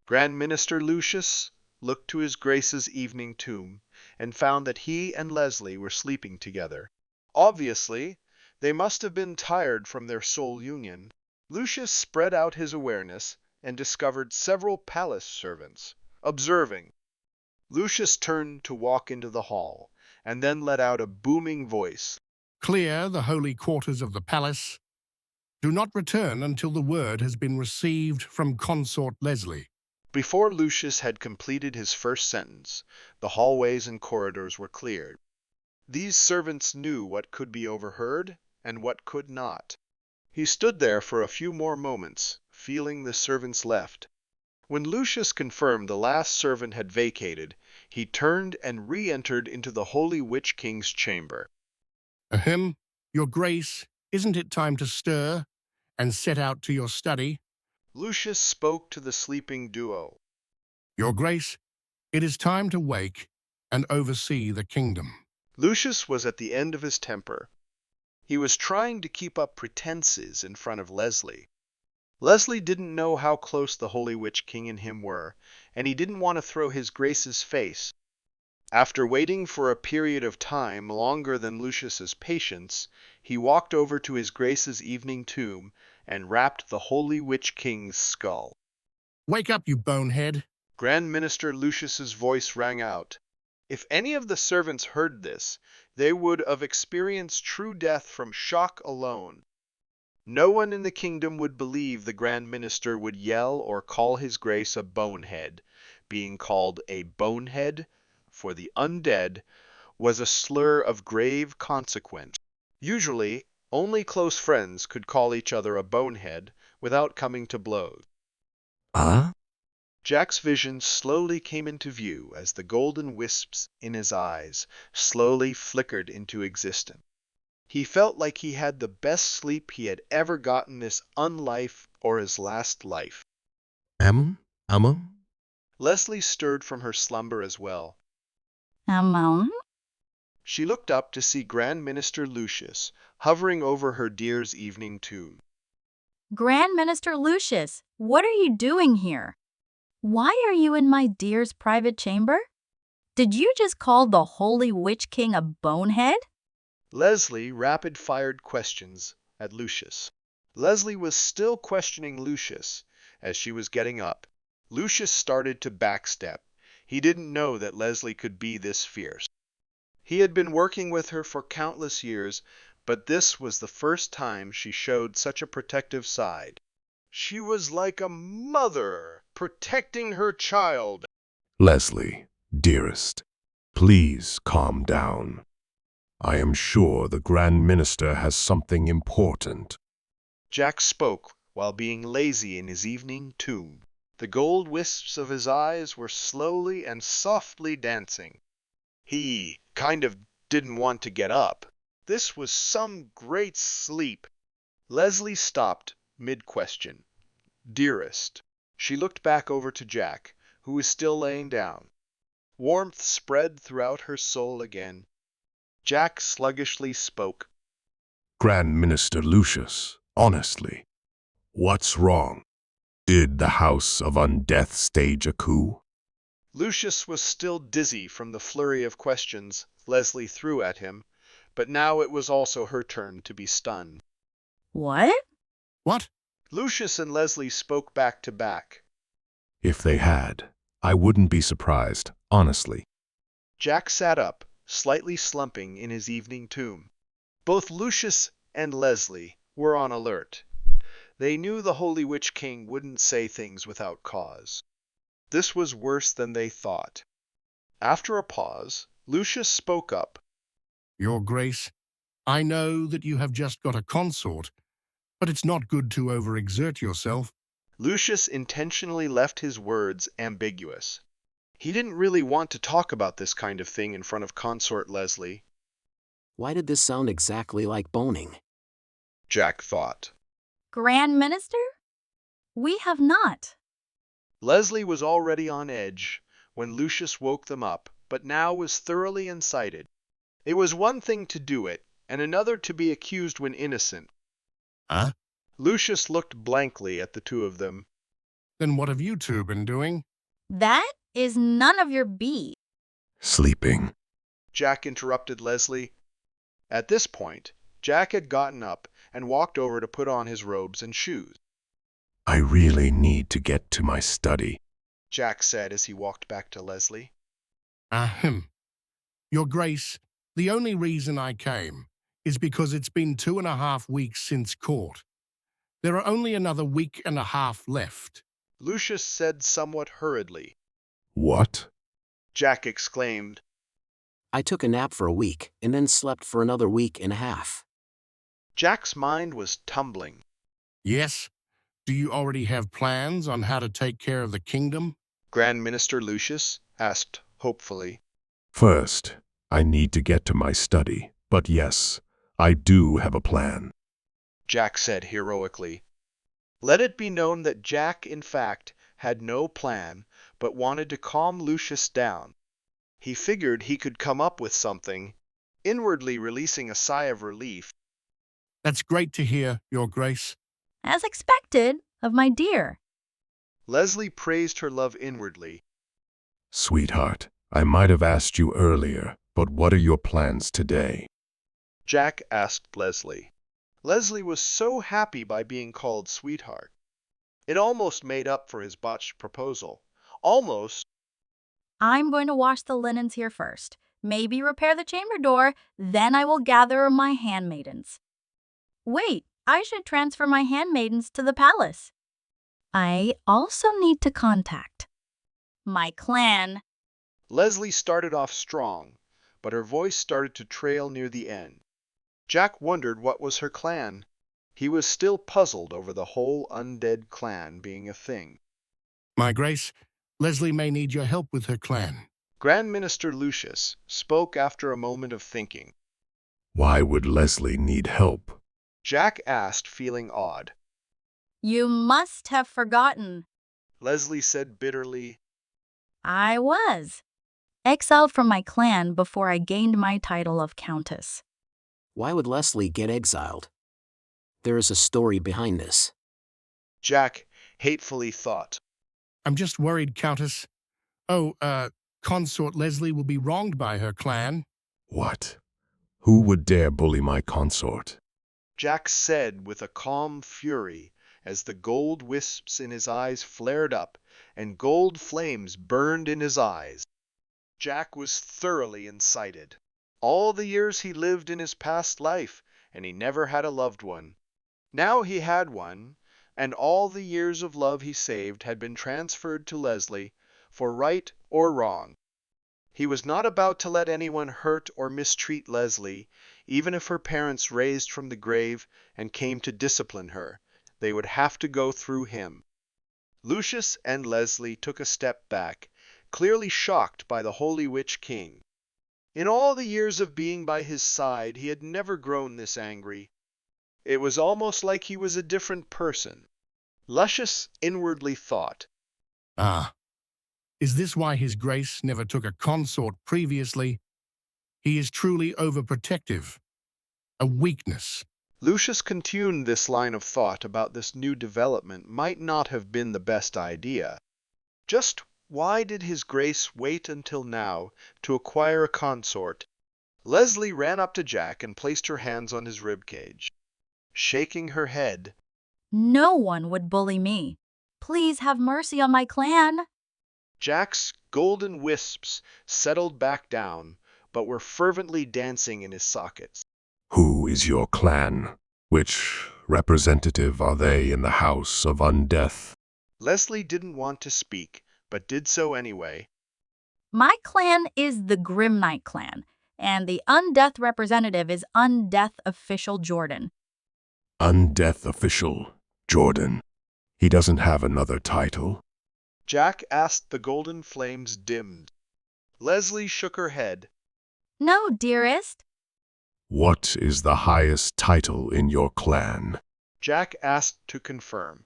Grand Minister Lucius looked to his Grace's evening tomb and found that he and Leslie were sleeping together. Obviously, they must have been tired from their soul union. Lucius spread out his awareness and discovered several palace servants, observing. Lucius turned to walk into the hall, and then let out a booming voice. Clear the holy quarters of the palace. Do not return until the word has been received from Consort Leslie. Before Lucius had completed his first sentence, the hallways and corridors were cleared. These servants knew what could be overheard and what could not. He stood there for a few more moments, feeling the servants left. When Lucius confirmed the last servant had vacated, he turned and re-entered into the Holy Witch King's chamber. Ahem, Your Grace, isn't it time to stir and set out to your study? Lucius spoke to the sleeping duo. Your Grace, it is time to wake and oversee the kingdom. Lucius was at the end of his temper. He was trying to keep up pretenses in front of Leslie. Leslie didn't know how close the Holy Witch King and him were, and he didn't want to throw his Grace's face. After waiting for a period of time longer than Lucius's patience, he walked over to his Grace's evening tomb and rapped the Holy Witch King's skull. Wake up, you bonehead! Grand Minister Lucius's voice rang out. If any of the servants heard this, they would have experienced true death from shock alone. No one in the kingdom would believe the Grand Minister would yell or call his Grace a bonehead. Being called a bonehead for the undead was a slur of grave consequence. Usually, only close friends could call each other a bonehead without coming to blows. Jack's vision slowly came into view as the golden wisps in his eyes slowly flickered into existence. He felt like he had the best sleep he had ever gotten this unlife or his last life. Amma? Leslie stirred from her slumber as well. She looked up to see Grand Minister Lucius hovering over her dear's evening tomb. Grand Minister Lucius, what are you doing here? Why are you in my dear's private chamber? Did you just call the Holy Witch King a bonehead? Leslie rapid-fired questions at Lucius. Leslie was still questioning Lucius as she was getting up. Lucius started to backstep. He didn't know that Leslie could be this fierce. He had been working with her for countless years, but this was the first time she showed such a protective side. She was like a mother protecting her child. Leslie, dearest, please calm down. I am sure the Grand Minister has something important. Jack spoke while being lazy in his evening tomb. The gold wisps of his eyes were slowly and softly dancing. He kind of didn't want to get up. This was some great sleep. Leslie stopped mid-question. Dearest. She looked back over to Jack, who was still laying down. Warmth spread throughout her soul again. Jack sluggishly spoke. Grand Minister Lucius, honestly, what's wrong? Did the House of Undeath stage a coup? Lucius was still dizzy from the flurry of questions Leslie threw at him, but now it was also her turn to be stunned. What? What? Lucius and Leslie spoke back to back. If they had, I wouldn't be surprised, honestly. Jack sat up, slightly slumping in his evening tomb. Both Lucius and Leslie were on alert. They knew the Holy Witch King wouldn't say things without cause. This was worse than they thought. After a pause, Lucius spoke up. Your Grace, I know that you have just got a consort, but it's not good to overexert yourself. Lucius intentionally left his words ambiguous. He didn't really want to talk about this kind of thing in front of Consort Leslie. Why did this sound exactly like boning? Jack thought. Grand Minister? We have not. Leslie was already on edge when Lucius woke them up, but now was thoroughly incited. It was one thing to do it, and another to be accused when innocent. Huh? Lucius looked blankly at the two of them. Then what have you two been doing? That is none of your bees. Sleeping. Jack interrupted Leslie. At this point, Jack had gotten up and walked over to put on his robes and shoes. I really need to get to my study. Jack said as he walked back to Leslie. Ahem. Your Grace, the only reason I came is because it's been 2.5 weeks since court. There are only another week and a half left. Lucius said somewhat hurriedly. What? Jack exclaimed. I took a nap for a week and then slept for another week and a half. Jack's mind was tumbling. Yes? Do you already have plans on how to take care of the kingdom? Grand Minister Lucius asked hopefully. First, I need to get to my study. But yes, I do have a plan. Jack said heroically. Let it be known that Jack, in fact, had no plan, but wanted to calm Lucius down. He figured he could come up with something, inwardly releasing a sigh of relief. That's great to hear, Your Grace. As expected of my dear. Leslie praised her love inwardly. Sweetheart, I might have asked you earlier, but what are your plans today? Jack asked Leslie. Leslie was so happy by being called sweetheart. It almost made up for his botched proposal. Almost. I'm going to wash the linens here first, maybe repair the chamber door, then I will gather my handmaidens. Wait, I should transfer my handmaidens to the palace. I also need to contact my clan. Leslie started off strong, but her voice started to trail near the end. Jack wondered what was her clan. He was still puzzled over the whole undead clan being a thing. My Grace, Leslie may need your help with her clan. Grand Minister Lucius spoke after a moment of thinking. Why would Leslie need help? Jack asked, feeling odd. You must have forgotten. Leslie said bitterly. I was exiled from my clan before I gained my title of Countess. Why would Leslie get exiled? There is a story behind this. Jack hatefully thought. I'm just worried, Countess. Consort Leslie will be wronged by her clan. What? Who would dare bully my consort? Jack said with a calm fury as the gold wisps in his eyes flared up and gold flames burned in his eyes. Jack was thoroughly incited. All the years he lived in his past life, and he never had a loved one. Now he had one, and all the years of love he saved had been transferred to Leslie, for right or wrong. He was not about to let anyone hurt or mistreat Leslie, even if her parents raised from the grave and came to discipline her. They would have to go through him. Lucius and Leslie took a step back, clearly shocked by the Holy Witch King. In all the years of being by his side, he had never grown this angry. It was almost like he was a different person. Lucius inwardly thought. Ah. Is this why His Grace never took a consort previously? He is truly overprotective. A weakness. Lucius continued this line of thought about this new development might not have been the best idea. Just why did His Grace wait until now to acquire a consort? Leslie ran up to Jack and placed her hands on his ribcage. Shaking her head, No one would bully me. Please have mercy on my clan. Jack's golden wisps settled back down, but were fervently dancing in his sockets. Who is your clan? Which representative are they in the House of Undeath? Leslie didn't want to speak, but did so anyway. My clan is the Grim Knight clan, and the Undeath representative is Undeath Official Jordan. Undeath Official Jordan. He doesn't have another title. Jack asked. The golden flames dimmed. Leslie shook her head. No, dearest. What is the highest title in your clan? Jack asked to confirm.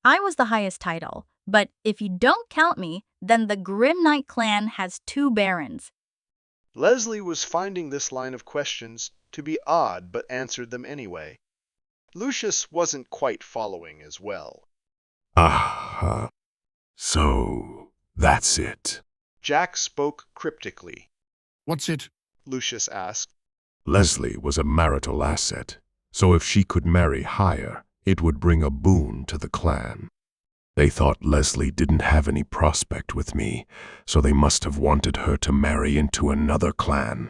I was the highest title, but if you don't count me, then the Grim Knight clan has 2 barons. Leslie was finding this line of questions to be odd, but answered them anyway. Lucius wasn't quite following as well. Ah, So, that's it. Jack spoke cryptically. What's it? Lucius asked. Leslie was a marital asset, so if she could marry higher, it would bring a boon to the clan. They thought Leslie didn't have any prospect with me, so they must have wanted her to marry into another clan,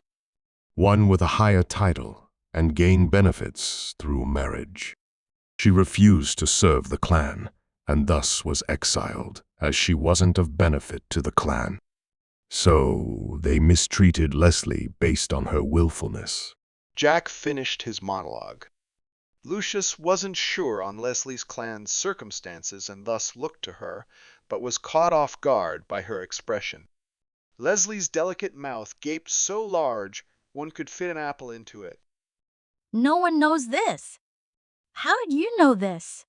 one with a higher title and gain benefits through marriage. She refused to serve the clan, and thus was exiled, as she wasn't of benefit to the clan. So they mistreated Leslie based on her willfulness. Jack finished his monologue. Lucius wasn't sure on Leslie's clan's circumstances and thus looked to her, but was caught off guard by her expression. Leslie's delicate mouth gaped so large one could fit an apple into it. No one knows this. How did you know this?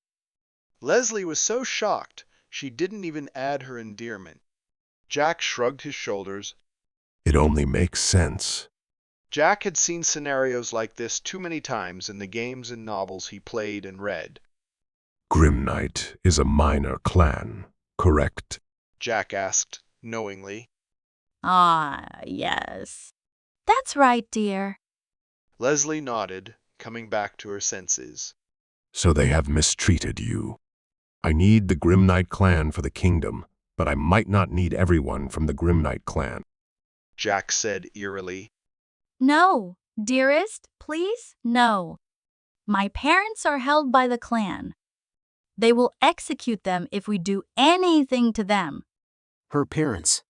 Leslie was so shocked she didn't even add her endearment. Jack shrugged his shoulders. It only makes sense. Jack had seen scenarios like this too many times in the games and novels he played and read. Grim Knight is a minor clan, correct? Jack asked, knowingly. Ah, yes. That's right, dear. Leslie nodded, coming back to her senses. So they have mistreated you. I need the Grim Knight clan for the kingdom, but I might not need everyone from the Grim Knight clan. Jack said eerily. No, dearest, please, no. My parents are held by the clan. They will execute them if we do anything to them. Her parents.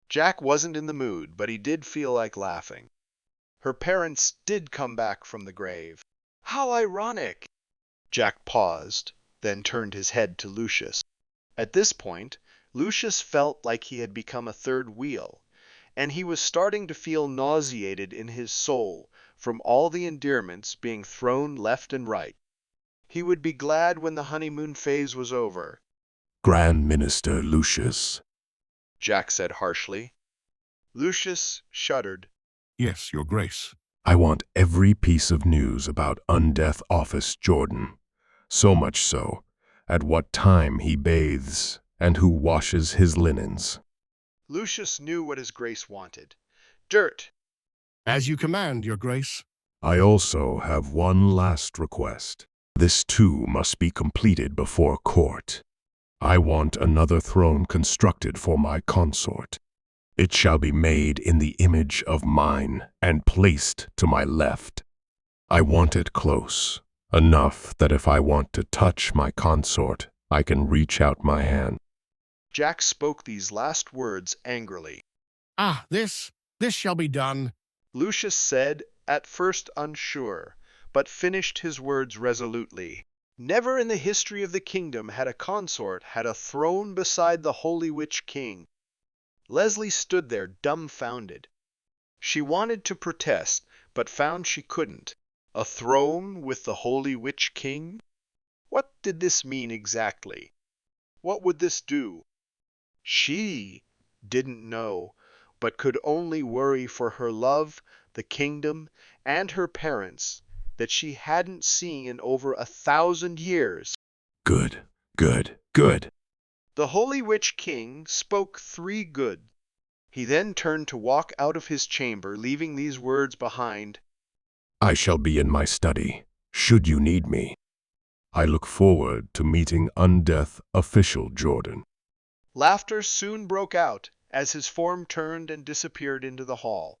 Jack wasn't in the mood, but he did feel like laughing. Her parents did come back from the grave. How ironic! Jack paused, then turned his head to Lucius. At this point, Lucius felt like he had become a third wheel, and he was starting to feel nauseated in his soul from all the endearments being thrown left and right. He would be glad when the honeymoon phase was over. Grand Minister Lucius. Jack said harshly. Lucius shuddered. Yes, Your Grace. I want every piece of news about Undead Office Jordan. So much so, at what time he bathes and who washes his linens. Lucius knew what his grace wanted. Dirt. As you command, Your Grace. I also have one last request. This too must be completed before court. I want another throne constructed for my consort. It shall be made in the image of mine and placed to my left. I want it close, enough that if I want to touch my consort, I can reach out my hand. Jack spoke these last words angrily. Ah, this shall be done. Lucius said, at first unsure, but finished his words resolutely. Never in the history of the kingdom had a consort had a throne beside the Holy Witch King. Leslie stood there dumbfounded. She wanted to protest, but found she couldn't. A throne with the Holy Witch King? What did this mean exactly? What would this do? She didn't know, but could only worry for her love, the kingdom, and her parents that she hadn't seen in over 1,000 years. Good, good, good. The Holy Witch King spoke 3 good. He then turned to walk out of his chamber, leaving these words behind. I shall be in my study, should you need me. I look forward to meeting Undead Official Jordan. Laughter soon broke out as his form turned and disappeared into the hall,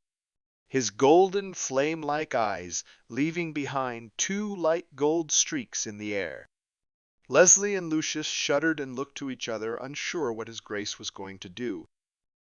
his golden flame-like eyes leaving behind 2 light gold streaks in the air. Leslie and Lucius shuddered and looked to each other, unsure what his grace was going to do.